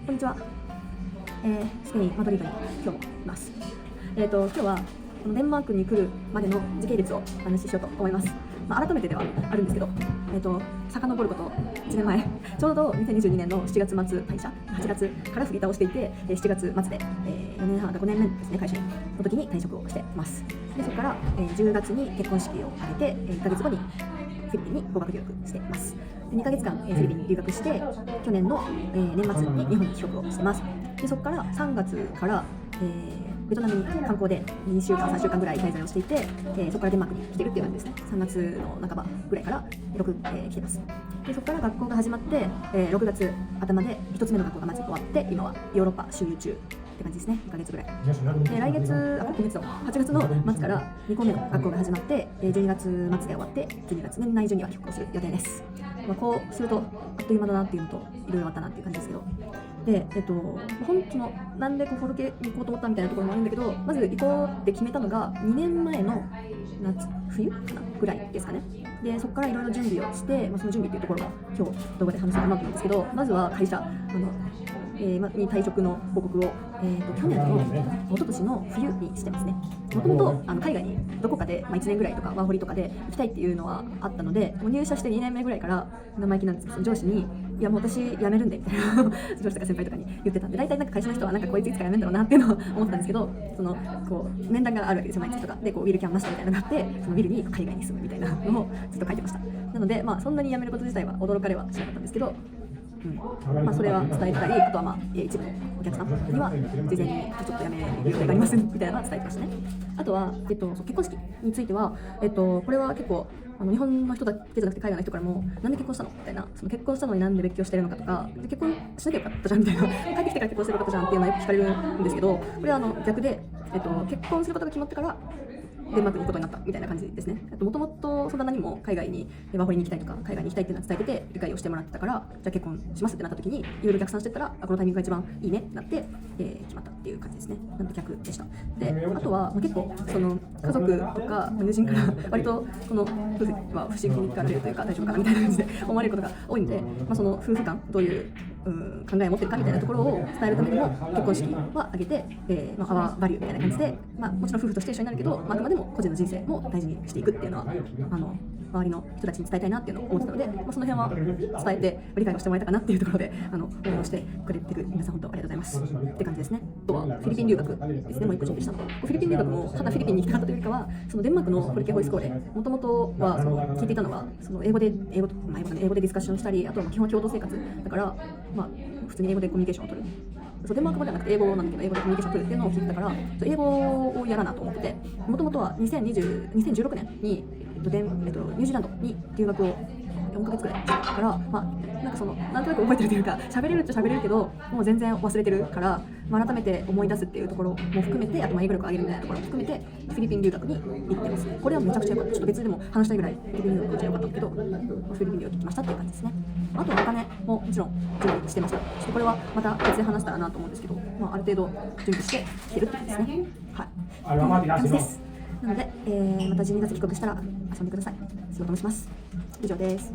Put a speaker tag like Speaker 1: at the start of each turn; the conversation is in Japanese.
Speaker 1: こんにちは。スペイン・マドリードに今日もいます。今日はこのデンマークに来るまでの時系列をお話ししようと思います。改めてではあるんですけど、遡ること1年前、ちょうど2022年の7月末退社、8月から振り倒していて、7月末で、4年半、5年目ですね、会社員の時に退職をしています。でそこから、10月に結婚式を挙げて、1ヶ月後にフィリピンに語学留学しています。で2ヶ月間、フィリピンに留学して、去年の、年末に日本に帰国をしています。でそこから3月から、ベトナムに観光で2週間、3週間ぐらい滞在をしていて、そこからデンマークに来てるっていう感じですね。3月の半ばぐらいから来てます。でそこから学校が始まって、6月頭で1つ目の学校がまず終わって、今はヨーロッパ周遊中って感じですね。2ヶ月ぐらいで、来月、今月の8月の末から2個目の学校が始まって、12月末で終わって、12月年内中には帰国する予定です。こうするとあっという間だなっていうのと、いろいろあったなっていう感じですけど、で、なんでフォルケに行こうと思ったみたいなところもあるんだけど、まず行こうって決めたのが2年前の冬かなぐらいですかね。でそこからいろいろ準備をして、その準備っていうところも今日動画で話そうかなと思うんですけど、まずは会社に退職の報告を、去年の一昨年の冬にしてますね。もともと海外にどこかで、1年ぐらいとかワーホリとかで行きたいっていうのはあったので、もう入社して2年目ぐらいから生意気なんですけど、上司にいやもう私辞めるんでみたいな上司とか先輩とかに言ってたんで、大体会社の人はこいついつか辞めるんだろうなっていうのを思ったんですけど、面談があるわけですよ、毎日とかでウィルキャンマスターみたいなのがあって、そのウィルに海外に住むみたいなのをずっと書いてました。なので、そんなに辞めること自体は驚かれはしなかったんですけど、それは伝えてたり、あとは一部のお客さんには事前にちょっとやめる予定がありますみたいなのは伝えてましたね。あとは、結婚式については、これは結構日本の人だけじゃなくて海外の人からも、なんで結婚したのみたいな、その結婚したのになんで別居してるのかとか、結婚しなきゃよかったじゃんみたいな、帰ってきてから結婚することじゃんっていうのはよく聞かれるんですけど、これは逆で、結婚することが決まってからデンマークに行くことになったみたいな感じですね。もともとそんな何も海外にワーホリに行きたいとか海外に行きたいっていうのは伝えてて理解をしてもらってたから、じゃあ結婚しますってなった時にいろいろ逆算してったら、このタイミングが一番いいねってなって、決まったっていう感じですね。なんで逆でした。であとは、結構その家族とか友人から割とこの夫婦は不思議がられるというか、大丈夫かなみたいな感じで思われることが多いので、その夫婦間どういう考えを持ってるかみたいなところを伝えるためにも結婚式は挙げて、アワーバリューみたいな感じで、もちろん夫婦として一緒になるけど、あくまでも個人の人生も大事にしていくっていうのは周りの人たちに伝えたいなっていうのを思ってたので、その辺は伝えて理解をしてもらえたかなっていうところで応援してくれてる皆さん本当ありがとうございますって感じですね。あとはフィリピン留学ですね。もう一個準備したのフィリピン留学もただフィリピンに行きたかったというよりかは、そのデンマークのフォルケホイスコーレ、もともとは聞いていたのは英語でディスカッションしたり、あとは基本共同生活だから、普通に英語でコミュニケーションを取る。デンマーク語ではなくて英語なんだけど、英語でコミュニケーションを取るっていうのを聞いてたから、英語をやらなと思ってて、もともとは2016年に、ニュージーランドに留学を4ヶ月くらいしたから、なんとなく覚えてるというか、喋れるっちゃ喋れるけど、もう全然忘れてるから、改めて思い出すっていうところも含めて、あと英語力を上げるみたいなところも含めて、フィリピン留学に行ってます。これはめちゃくちゃ良かった。ちょっと別でも話したいぐらいフィリピン留学めちゃ良かったんだけど、フィリピン留学行きましたっていう感じですね。あとはお金ももちろん準備してました。ちょっとこれはまた別で話したらなと思うんですけど、ある程度準備してきてるって感じですね。はい。こんな感じです。なので、また12月帰国したら遊んでください。仕事もします。以上です。